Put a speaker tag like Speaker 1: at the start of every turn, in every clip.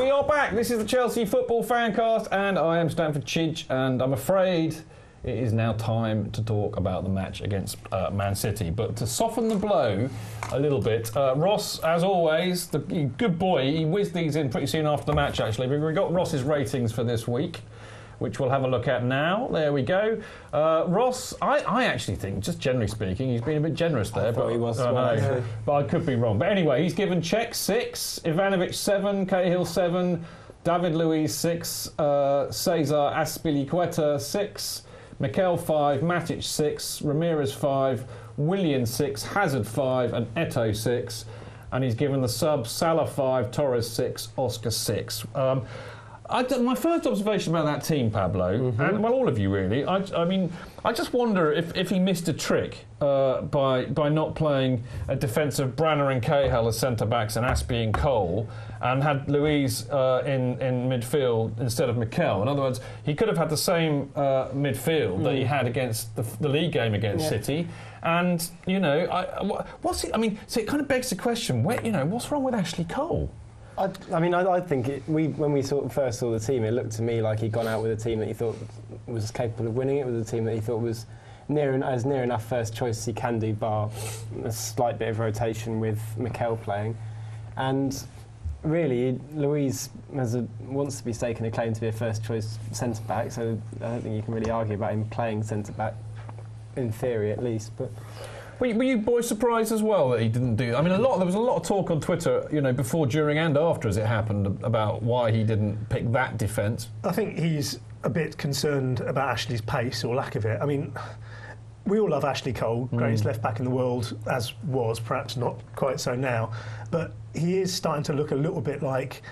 Speaker 1: We are back. This is the Chelsea Football FanCast, and I am Stanford Chidge, and I'm afraid it is now time to talk about the match against Man City. But to soften the blow a little bit, Ross, as always, the good boy, he whizzed these in pretty soon after the match, actually. We got Ross's ratings for this week, which we'll have a look at now. There we go. Ross, I actually think, just generally speaking, he's been a bit generous there. But
Speaker 2: he was.
Speaker 1: But I could be wrong. But anyway, he's given Cech 6, Ivanovic 7, Cahill 7, David Luiz 6, Cesar Azpilicueta 6, Mikel 5, Matic 6, Ramirez 5, Willian 6, Hazard 5 and Eto'o 6. And he's given the subs Salah 5, Torres 6, Oscar 6. My first observation about that team, Pablo, and well, all of you really, I mean, I just wonder if he missed a trick by not playing a defence of Branner and Cahill as centre-backs and Aspie and Cole, and had Luiz in midfield instead of Mikel. In other words, he could have had the same midfield that he had against the league game against City. And, you know, so it kind of begs the question, what's wrong with Ashley Cole?
Speaker 2: I think when we first saw the team, it looked to me like he'd gone out with a team that he thought was capable of winning. It was a team that he thought was near enough first choice as he can do, bar a slight bit of rotation with Mikel playing. And really, Luiz wants to be staking a claim to be a first choice centre back, so I don't think you can really argue about him playing centre back, in theory at least. But
Speaker 1: were you boys surprised as well that he didn't do? I mean, there was a lot of talk on Twitter, before, during, and after as it happened about why he didn't pick that defence.
Speaker 3: I think he's a bit concerned about Ashley's pace or lack of it. I mean, we all love Ashley Cole, greatest left back in the world, as was, perhaps not quite so now, but he is starting to look a little bit like,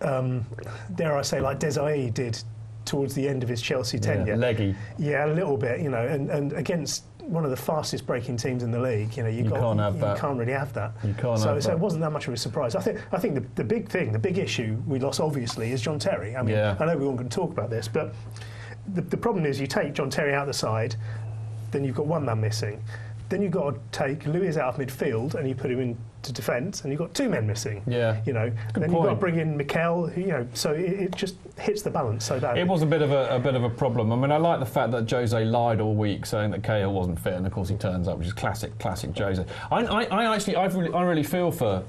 Speaker 3: dare I say, like Desiree did towards the end of his Chelsea tenure.
Speaker 1: Yeah, leggy.
Speaker 3: Yeah, a little bit, and against one of the fastest breaking teams in the league, you can't really have that. So it wasn't that much of a surprise. I think the big issue we lost obviously is John Terry. I mean, I know we weren't going to talk about this, but the problem is you take John Terry out the side, then you've got one man missing. Then you've got to take Luiz out of midfield and you put him into defence, and you've got two men missing.
Speaker 1: Yeah,
Speaker 3: then you've got to bring in Mikel. So it just hits the balance so badly.
Speaker 1: It was a bit of a problem. I mean, I like the fact that Jose lied all week saying that Cahill wasn't fit, and of course he turns up, which is classic Jose. I really feel for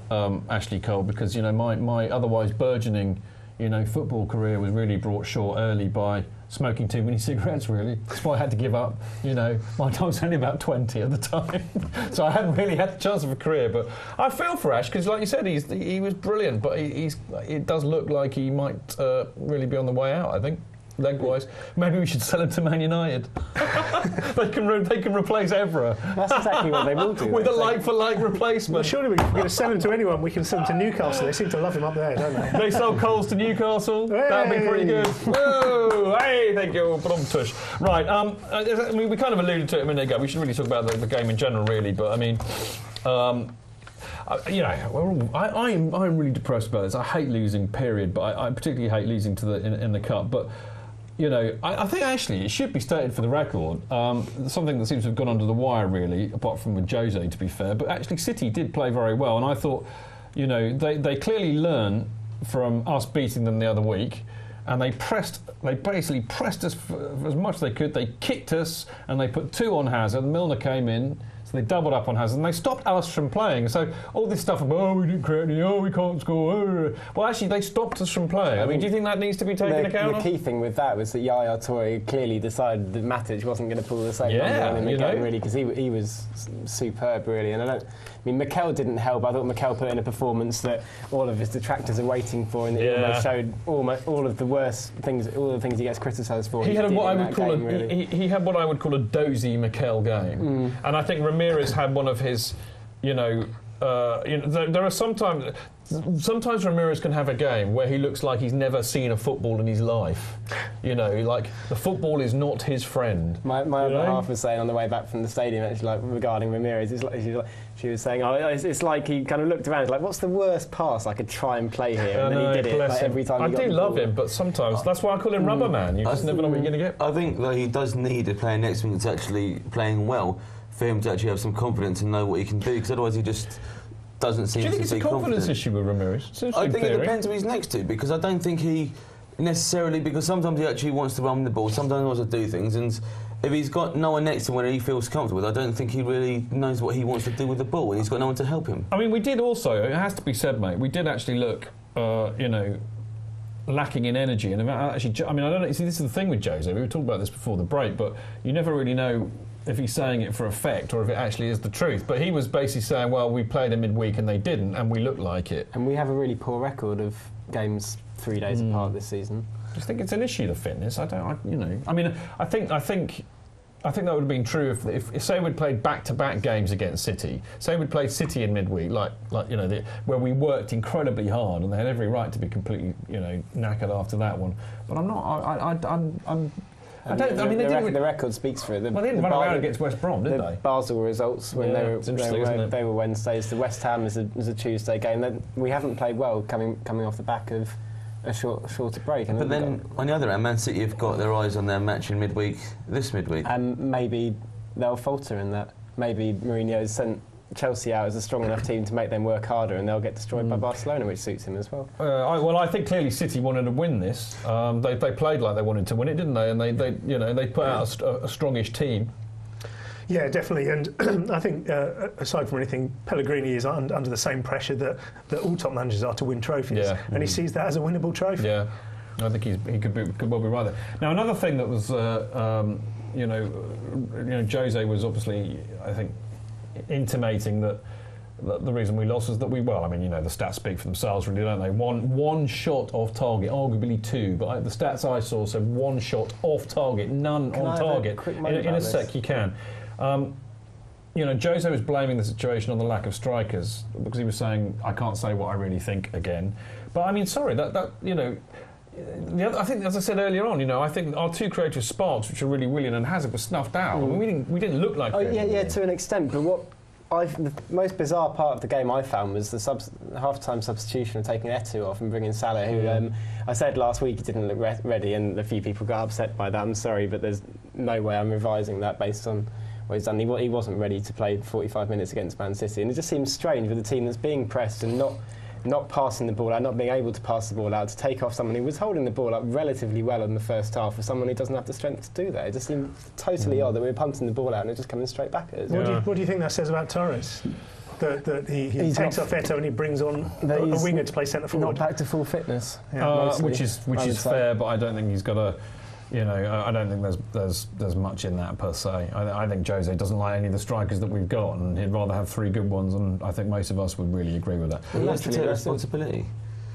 Speaker 1: Ashley Cole, because my otherwise burgeoning football career was really brought short early by smoking too many cigarettes, really. That's why I had to give up. My time was only about 20 at the time, so I hadn't really had the chance of a career. But I feel for Ash, because like you said, he was brilliant, but it does look like he might really be on the way out, I think. Leg-wise, maybe we should sell him to Man United. they can replace Evra.
Speaker 2: That's exactly what they will do.
Speaker 1: With a like-for-like replacement.
Speaker 3: Well, surely we're going to sell him to anyone. We can sell him to Newcastle. They seem to love him up there, don't they?
Speaker 1: They sell Coles to Newcastle.
Speaker 3: Hey!
Speaker 1: That'd be pretty good. Whoa! Hey, thank you. Tush. Right. We kind of alluded to it a minute ago. We should really talk about the game in general, really. But I mean. I'm really depressed about this. I hate losing, period. But I particularly hate losing in the cup. But I think actually it should be stated for the record, something that seems to have gone under the wire, really, apart from with Jose, to be fair. But actually, City did play very well, and I thought, they clearly learned from us beating them the other week. And they basically pressed us for as much as they could. They kicked us, and they put 2 on Hazard. Milner came in, so they doubled up on Hazard, and they stopped us from playing. So all this stuff about, we didn't create any, we can't score. Well, actually, they stopped us from playing. I mean, do you think that needs to be taken account of?
Speaker 2: The key thing with that was that Yaya Toure clearly decided that Matic wasn't going to pull the same number on him again, really, because he was superb, really. And Mikel didn't help. I thought Mikel put in a performance that all of his detractors are waiting for, and that he almost showed all of the worst things, all the things he gets criticised for.
Speaker 1: He had what I would call a dozy Mikel game, and I think Ramirez had one of his, there are sometimes Ramirez can have a game where he looks like he's never seen a football in his life. Like the football is not his friend.
Speaker 2: My other half was saying on the way back from the stadium, actually, regarding Ramirez, she was saying, it's like he kind of looked around, like, what's the worst pass I could try and play here? And then he did it every time.
Speaker 1: I do love him, but sometimes that's why I call him Rubber Man. You just never know what you're going to get.
Speaker 4: I think that he does need a player next to him that's actually playing well, for him to actually have some confidence and know what he can do, because otherwise he just doesn't seem to be confident.
Speaker 1: Do you think it's a confidence issue with Ramirez?
Speaker 4: I think it depends who he's next to, because I don't think he necessarily, because sometimes he actually wants to run the ball, sometimes he wants to do things, and if he's got no one next to him where he feels comfortable with, I don't think he really knows what he wants to do with the ball, and he's got no one to help him.
Speaker 1: I mean, we did also, it has to be said, mate, we did actually look, lacking in energy. And actually, I mean, I don't know, see, this is the thing with Jose, we were talking about this before the break, but you never really know if he's saying it for effect or if it actually is the truth. But he was basically saying, well, we played a midweek and they didn't, and we looked like it.
Speaker 2: And we have a really poor record of games 3 days apart this season.
Speaker 1: I just think it's an issue, the fitness. I think that would have been true if say we'd played back-to-back games against City. Say we'd played City in midweek, where we worked incredibly hard, and they had every right to be completely, knackered after that one. But I'm not.
Speaker 2: The record speaks for it.
Speaker 1: They didn't run around against West Brom, did they?
Speaker 2: Basel results when they were Wednesdays. The West Ham is a Tuesday game. We haven't played well coming off the back of a shorter break.
Speaker 4: But then, on the other hand, Man City have got their eyes on their match in this midweek.
Speaker 2: And maybe they'll falter in that. Maybe Mourinho's sent Chelsea out as a strong enough team to make them work harder, and they'll get destroyed by Barcelona, which suits him as well.
Speaker 1: I think clearly City wanted to win this. They played like they wanted to win it, didn't they? And they put out a strongish team.
Speaker 3: Yeah, definitely. And I think, aside from anything, Pellegrini is under the same pressure that all top managers are to win trophies. Yeah. And he sees that as a winnable trophy.
Speaker 1: Yeah, I think he could well be right there. Now, another thing that was, Jose was obviously, I think, intimating that the reason we lost was that the stats speak for themselves, really, don't they? One shot off target, arguably two, but the stats I saw said one shot off target, none on target. In a sec, you can. Jose was blaming the situation on the lack of strikers because he was saying, I can't say what I really think again. But I mean, sorry, I think, as I said earlier on, I think our two creative sparks, which are really Willian and Hazard, were snuffed out. I mean, we didn't look like.
Speaker 2: To an extent. But the most bizarre part of the game I found was the half-time substitution of taking Eto'o off and bringing Salah, who I said last week he didn't look ready, and a few people got upset by that. I'm sorry, but there's no way I'm revising that based on what he's done. He wasn't ready to play 45 minutes against Man City, and it just seems strange with a team that's being pressed and not passing the ball out, not being able to pass the ball out, to take off someone who was holding the ball up relatively well in the first half for someone who doesn't have the strength to do that. It just seemed totally odd that we were punting the ball out and it's just coming straight back at us.
Speaker 3: What do you think that says about Torres? That he takes off Eto'o and he brings on a winger to play centre forward?
Speaker 2: Not back to full fitness.
Speaker 1: Which is fair, but I don't think he's got a... I don't think there's much in that per se. I think Jose doesn't like any of the strikers that we've got, and he'd rather have three good ones, and I think most of us would really agree with that.
Speaker 4: He has to take responsibility.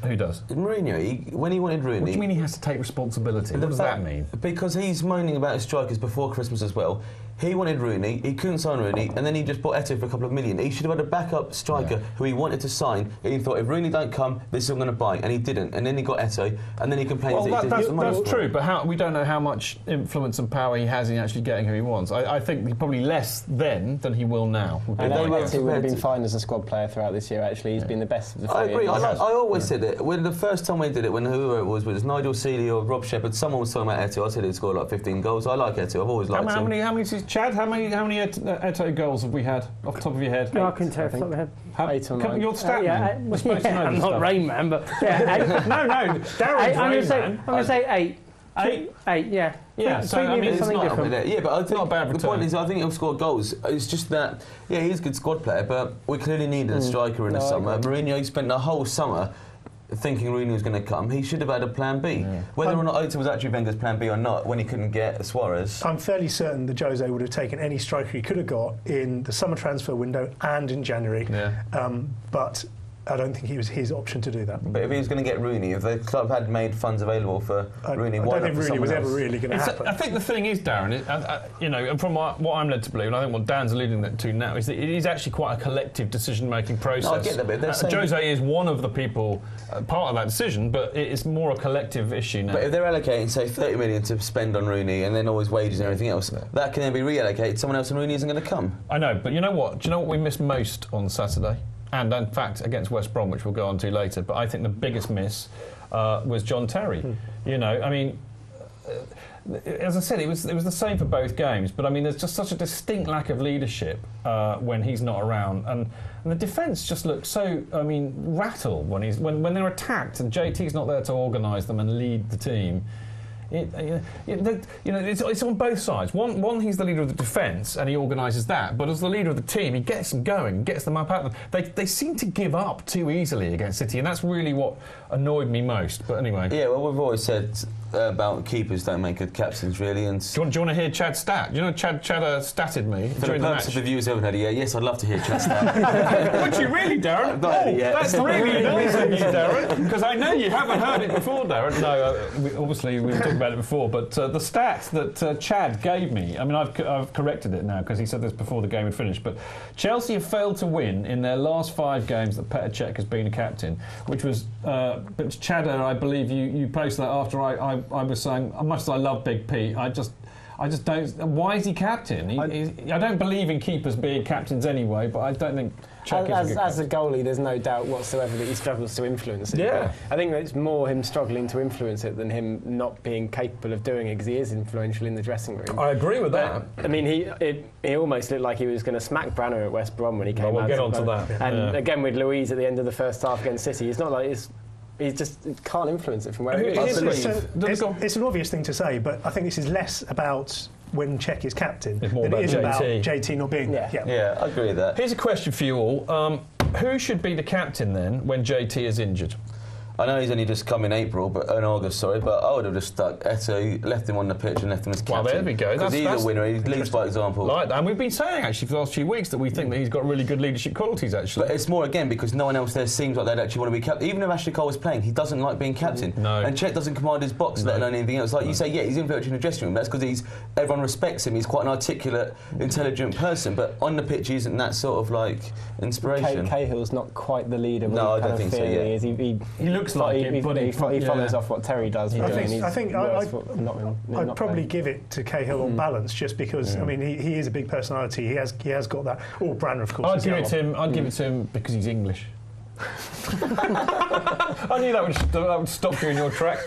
Speaker 1: Who does?
Speaker 4: Mourinho, when he wanted Rooney...
Speaker 1: What do you mean he has to take responsibility? What does that mean?
Speaker 4: Because he's moaning about his strikers before Christmas as well. He wanted Rooney, he couldn't sign Rooney, and then he just bought Eto'o for a couple of million. He should have had a backup striker who he wanted to sign, and he thought, if Rooney don't come, this is what I'm going to buy, and he didn't. And then he got Eto'o, and then he complains
Speaker 1: that's true, but we don't know how much influence and power he has in actually getting who he wants. I think he probably less then than he will now.
Speaker 2: And Eto'o would have been fine as a squad player throughout this year, actually. He's been the best of the three.
Speaker 4: I agree. I always said it. When the first time we did it, when whoever it was Nigel Seeley or Rob Shepherd, someone was talking about Eto'o, I said he'd score like 15 goals. I like Eto'o, I've always liked him.
Speaker 1: How many Chad, how many Eto'o goals have we had off the top of your head?
Speaker 5: No, I couldn't tell off the top of my head.
Speaker 2: 8 or 9.
Speaker 1: Your stat man. We're supposed to know
Speaker 5: I'm
Speaker 1: this
Speaker 5: not
Speaker 1: stuff.
Speaker 5: Rain Man, but yeah, 8.
Speaker 1: No, Darren's
Speaker 5: I'm going to say 8. 8, yeah.
Speaker 1: Yeah, so I mean,
Speaker 5: it's not
Speaker 4: different. Yeah, but I think
Speaker 1: not a bad return.
Speaker 4: The point is, I think he'll score goals. It's just that, he's a good squad player, but we clearly needed a striker in the summer. Mourinho spent the whole summer thinking Rooney was going to come. He should have had a plan B. Yeah. Whether or not Eto'o was actually Wenger's plan B or not, when he couldn't get Suarez.
Speaker 3: I'm fairly certain that Jose would have taken any striker he could have got in the summer transfer window and in January. Yeah. But I don't think he was his option to do that.
Speaker 4: But if he was going to get Rooney, if the club had made funds available for Rooney, why not for someone else? I don't think Rooney was ever
Speaker 3: really going to happen.
Speaker 1: I think the thing is, Darren, and from what I'm led to believe, and I think what Dan's alluding to now, is that it is actually quite a collective decision-making process.
Speaker 4: No, I get that bit.
Speaker 1: Jose is one of the people, part of that decision, but it is more a collective issue now.
Speaker 4: But if they're allocating, say, 30 million to spend on Rooney and then always wages and everything else, that can then be reallocated. Someone else and Rooney isn't going to come.
Speaker 1: I know, but you know what? Do you know what we missed most on Saturday? And in fact, against West Brom, which we'll go on to later. But I think the biggest miss was John Terry. I mean, as I said, it was the same for both games. But I mean, there's just such a distinct lack of leadership when he's not around, and the defence just looks so, I mean, rattled when they're attacked, and JT's not there to organise them and lead the team. It's on both sides. One, he's the leader of the defence and he organises that, but as the leader of the team, he gets them going, gets them up at them. They seem to give up too easily against City, and that's really what annoyed me most. But anyway.
Speaker 4: Yeah, well, we've always said about keepers don't make good captains, really. And
Speaker 1: do you want to hear Chad's stat? Do you know Chad statted me
Speaker 4: for
Speaker 1: during
Speaker 4: the
Speaker 1: the
Speaker 4: purpose
Speaker 1: match?
Speaker 4: of the viewers who haven't heard it yet, yes, I'd love to hear Chad's stat.
Speaker 1: Would you really, Darren?
Speaker 4: Not heard it yet.
Speaker 1: That's really nice of you, Darren, because I know you haven't heard it before, Darren. No, obviously we were talking about it before, but the stats that Chad gave me, I mean, I've corrected it now because he said this before the game had finished, but Chelsea have failed to win in their last 5 games that Petr Cech has been a captain, which was, but Chad, I believe you posted that after I was saying, much as I love Big Pete, I just don't. Why is he captain? I don't believe in keepers being captains anyway, but I don't think Cech is a good
Speaker 2: as a goalie, there's no doubt whatsoever that he struggles to influence it.
Speaker 1: Yeah.
Speaker 2: I think it's more him struggling to influence it than him not being capable of doing it, because he is influential in the dressing room.
Speaker 1: I agree with that.
Speaker 2: I mean, he almost looked like he was going to smack Branner at West Brom when he came out.
Speaker 1: We'll get on to that.
Speaker 2: And again with Louise at the end of the first half against City, it's not like he just can't influence it from where he is.
Speaker 3: It's an obvious thing to say, but I think this is less about when Cech is captain than
Speaker 1: it is
Speaker 3: about JT not being.
Speaker 4: Yeah, I agree with that.
Speaker 1: Here's a question for you all. Who should be the captain then when JT is injured?
Speaker 4: I know he's only just come in August, but I would have just stuck Eto'o, left him on the pitch and left him as captain.
Speaker 1: Well, there we go.
Speaker 4: Because he's a winner. He leads by example.
Speaker 1: Like that. And we've been saying, actually, for the last few weeks that we think that he's got really good leadership qualities, actually.
Speaker 4: But it's more, again, because no one else there seems like they'd actually want to be captain. Even if Ashley Cole was playing, he doesn't like being captain.
Speaker 1: No.
Speaker 4: And Cech doesn't command his box, let alone anything else. Like you say, yeah, he's influential in the dressing room. That's because everyone respects him. He's quite an articulate, intelligent person. But on the pitch, he isn't that sort of, like, inspiration.
Speaker 2: Cahill's not quite the leader.
Speaker 4: No, I don't think so, yeah.
Speaker 2: He
Speaker 1: looks like it, but
Speaker 2: he follows off what Terry does.
Speaker 3: I think I'd probably give it to Cahill on balance, just because I mean he is a big personality. He has got that. Or Branner, of course.
Speaker 1: I'd give it to him because he's English. I knew that would stop you in your track.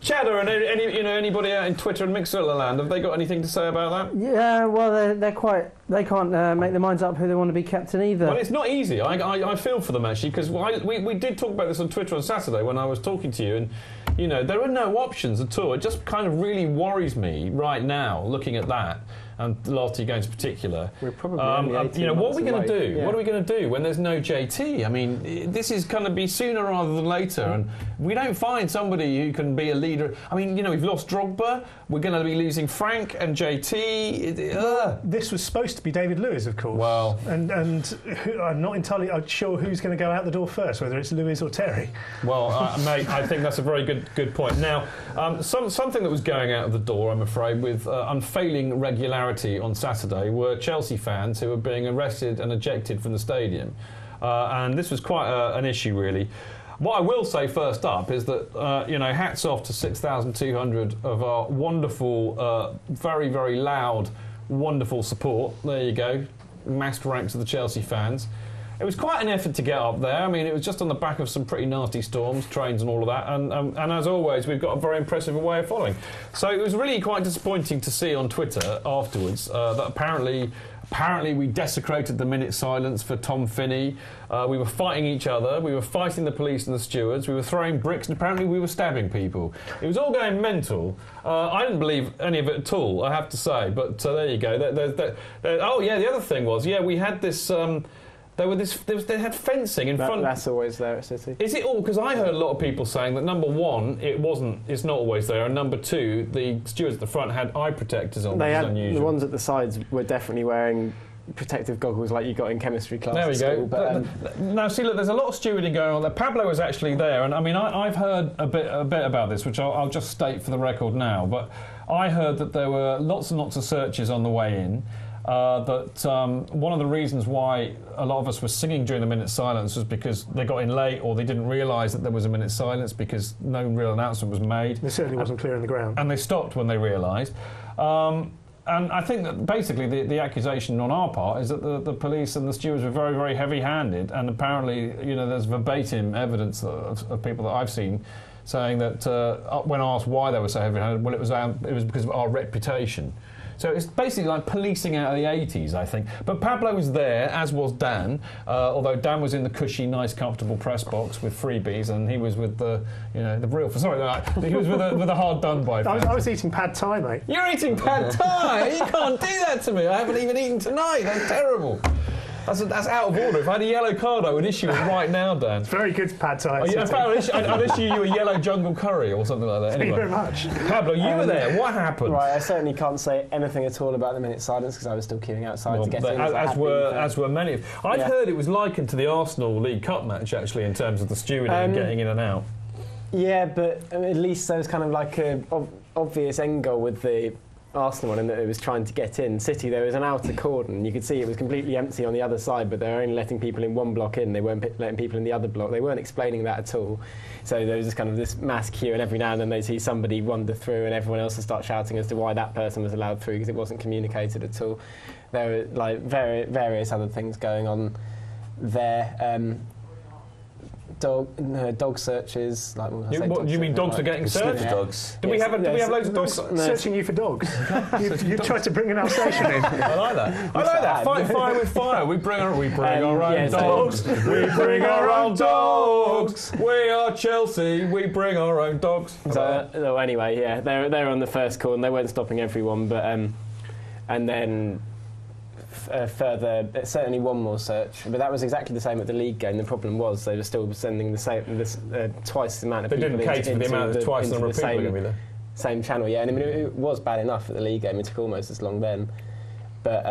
Speaker 1: Cheddar and anybody out in Twitter and Mixer land, have they got anything to say about that?
Speaker 5: Yeah, well, they can't make their minds up who they want to be captain either.
Speaker 1: Well, it's not easy. I feel for them actually, because we did talk about this on Twitter on Saturday when I was talking to you, and there are no options at all. It just kind of really worries me right now looking at that. And the last 2 games in particular.
Speaker 2: We're probably only
Speaker 1: what are we going to do?
Speaker 2: Yeah.
Speaker 1: What are we going to do when there's no JT? I mean, this is going to be sooner rather than later, and we don't find somebody who can be a leader. I mean, we've lost Drogba. We're going to be losing Frank and JT.
Speaker 3: This was supposed to be David Lewis, of course.
Speaker 1: Well,
Speaker 3: and I'm not entirely sure who's going to go out the door first, whether it's Lewis or Terry.
Speaker 1: Well, mate, I think that's a very good point. Now, something that was going out of the door, I'm afraid, with unfailing regularity on Saturday were Chelsea fans who were being arrested and ejected from the stadium. And this was quite an issue, really. What I will say first up is that, hats off to 6,200 of our wonderful, very, very loud, wonderful support. There you go, massed ranks of the Chelsea fans. It was quite an effort to get up there. I mean, it was just on the back of some pretty nasty storms, trains and all of that. And as always, we've got a very impressive way of following. So it was really quite disappointing to see on Twitter afterwards that apparently we desecrated the minute silence for Tom Finney. We were fighting each other. We were fighting the police and the stewards. We were throwing bricks, and apparently we were stabbing people. It was all going mental. I didn't believe any of it at all, I have to say. But there you go. The other thing was, we had this... They had fencing in front.
Speaker 2: That's always there at City.
Speaker 1: Is it all? Because I heard a lot of people saying that number one, it's not always there, and number two, the stewards at the front had eye protectors on.
Speaker 2: They
Speaker 1: had
Speaker 2: unusual. The ones at the sides were definitely wearing protective goggles like you got in chemistry class.
Speaker 1: There we go.
Speaker 2: But,
Speaker 1: now, see, look, there's a lot of stewarding going on there. Pablo was actually there, and I mean, I've heard a bit about this, which I'll just state for the record now. But I heard that there were lots and lots of searches on the way in. One of the reasons why a lot of us were singing during the minute silence was because they got in late, or they didn't realise that there was a minute silence because no real announcement was made.
Speaker 3: It certainly wasn't clear on the ground.
Speaker 1: And they stopped when they realised. And I think that basically the accusation on our part is that the police and the stewards were very, very heavy-handed, and apparently, there's verbatim evidence of people that I've seen saying that when asked why they were so heavy-handed, well, it was because of our reputation. So it's basically like policing out of the 80s, I think. But Pablo was there, as was Dan, although Dan was in the cushy, nice, comfortable press box with freebies, and he was with the real... Sorry, he was with the hard done by fans.
Speaker 3: I was eating pad thai, mate.
Speaker 1: You're eating pad thai? You can't do that to me. I haven't even eaten tonight. That's terrible. That's out of order. If I had a yellow card, I would issue it right now, Dan.
Speaker 3: It's very good pad thai.
Speaker 1: I'd issue you a yellow jungle curry or something like that.
Speaker 3: Thank you
Speaker 1: anyway.
Speaker 3: very much.
Speaker 1: Pablo, you were there. What happened?
Speaker 2: Right, I certainly can't say anything at all about the minute silence because I was still queuing outside to get in.
Speaker 1: As were many. I'd heard it was likened to the Arsenal League Cup match, actually, in terms of the stewarding and getting in and out.
Speaker 2: Yeah, but at least there was kind of like an obvious end goal with the Arsenal one, in that it was trying to get in. City, there was an outer cordon. You could see it was completely empty on the other side, but they were only letting people in one block in. They weren't letting people in the other block. They weren't explaining that at all. So there was just kind of this mass queue, and every now and then they'd see somebody wander through, and everyone else would start shouting as to why that person was allowed through because it wasn't communicated at all. There were like various other things going on there. Dog searches. Like,
Speaker 1: what do you mean? Dogs are getting searched?
Speaker 2: Yeah.
Speaker 4: Dogs.
Speaker 1: Do we have loads of dogs?
Speaker 3: Searching you for dogs. You've tried to bring an Alsatian in.
Speaker 1: I like that. I like that. Fight fire with fire. We bring our own dogs. We bring our own dogs. We are Chelsea. We bring our own dogs.
Speaker 2: So anyway, yeah, they're on the first call and they weren't stopping everyone, but and then. Further, certainly one more search, but that was exactly the same at the league game. The problem was they were still sending twice the amount of people.
Speaker 1: They didn't cater for the amount of twice the number of people going to be there.
Speaker 2: Same channel, yeah. And I mean, it was bad enough at the league game. It took almost as long then, but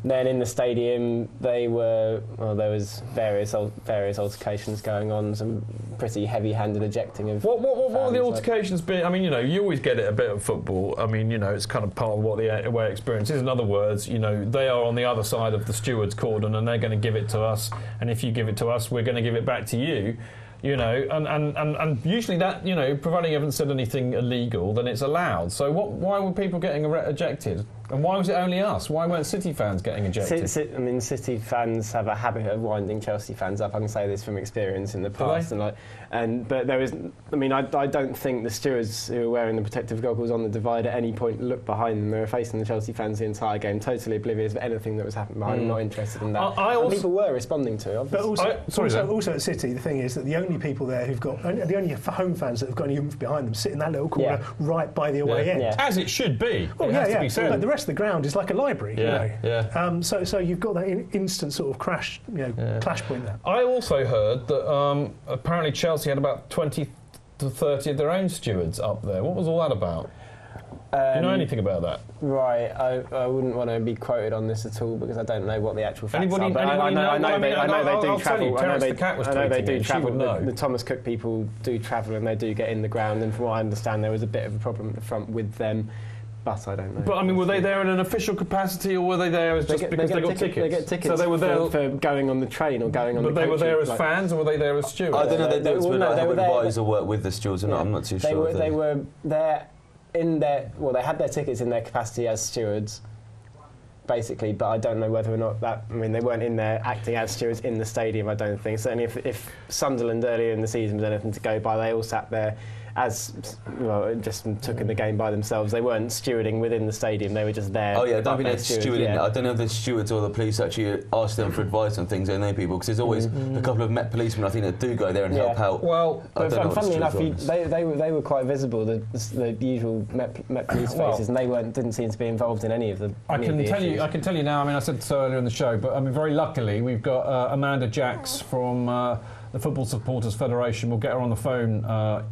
Speaker 2: then in the stadium there was various altercations going on. Some pretty heavy-handed ejecting of. What
Speaker 1: were the altercations been? I mean, you always get it a bit of football. I mean, it's kind of part of what the away experience is. In other words, they are on the other side of the steward's cordon and they're going to give it to us. And if you give it to us, we're going to give it back to you. And usually that, providing you haven't said anything illegal, then it's allowed. So why were people getting ejected? And why was it only us? Why weren't City fans getting ejected?
Speaker 2: City fans have a habit of winding Chelsea fans up. I can say this from experience in the past. But there is, I don't think the stewards who were wearing the protective goggles on the divide at any point looked behind them. They were facing the Chelsea fans the entire game, totally oblivious of anything that was happening behind them, not interested in that. People were responding to it, obviously.
Speaker 3: But also at City, the thing is that the only people there the only home fans that have got any oomph behind them sit in that little corner right by the away end.
Speaker 1: Yeah. As it should be.
Speaker 3: Well,
Speaker 1: it has to be said.
Speaker 3: But the rest of the ground is like a library.
Speaker 1: Yeah.
Speaker 3: So you've got that instant sort of clash point there.
Speaker 1: I also heard that apparently Chelsea had about 20 to 30 of their own stewards up there. What was all that about? Do you know anything about that?
Speaker 2: Right, I wouldn't want to be quoted on this at all because I don't know what the actual facts are. But
Speaker 1: I
Speaker 2: know they do travel. I know they do travel.
Speaker 1: The
Speaker 2: Thomas Cook people do travel and they do get in the ground. And from what I understand, there was a bit of a problem at the front with them. But I don't know.
Speaker 1: But were they there in an official capacity, or were they there as just because they got tickets?
Speaker 2: They get tickets
Speaker 1: so they were there
Speaker 2: for going on the train or going on the coach.
Speaker 1: But they were there as fans, or were they there as stewards?
Speaker 4: I don't know. They were advised or work with the stewards, and I'm not too sure.
Speaker 2: They were there in their. Well, they had their tickets in their capacity as stewards, basically. But I don't know whether or not that. I mean, they weren't in there acting as stewards in the stadium. I don't think. Certainly, if Sunderland earlier in the season was anything to go by, they all sat there. Just took in the game by themselves. They weren't stewarding within the stadium. They were just there.
Speaker 4: Oh yeah, I don't think they're stewarding. Yeah. I don't know if the stewards or the police actually ask them for advice on things. They know people because there's always a couple of Met policemen I think that do go there and help out.
Speaker 1: Well,
Speaker 2: but funnily enough, they were quite visible. The usual Met police faces, and they didn't seem to be involved in any of the. I can
Speaker 1: tell you now. I mean, I said so earlier in the show, but I mean, very luckily, we've got Amanda Jacks from. The Football Supporters Federation. Will get her on the phone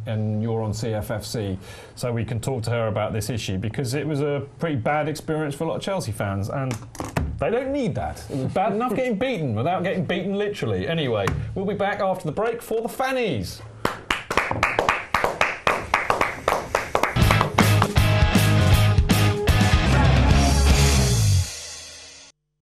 Speaker 1: and you're on CFFC so we can talk to her about this issue because it was a pretty bad experience for a lot of Chelsea fans and they don't need that. It was bad enough getting beaten without getting beaten literally. Anyway, we'll be back after the break for the Fannies.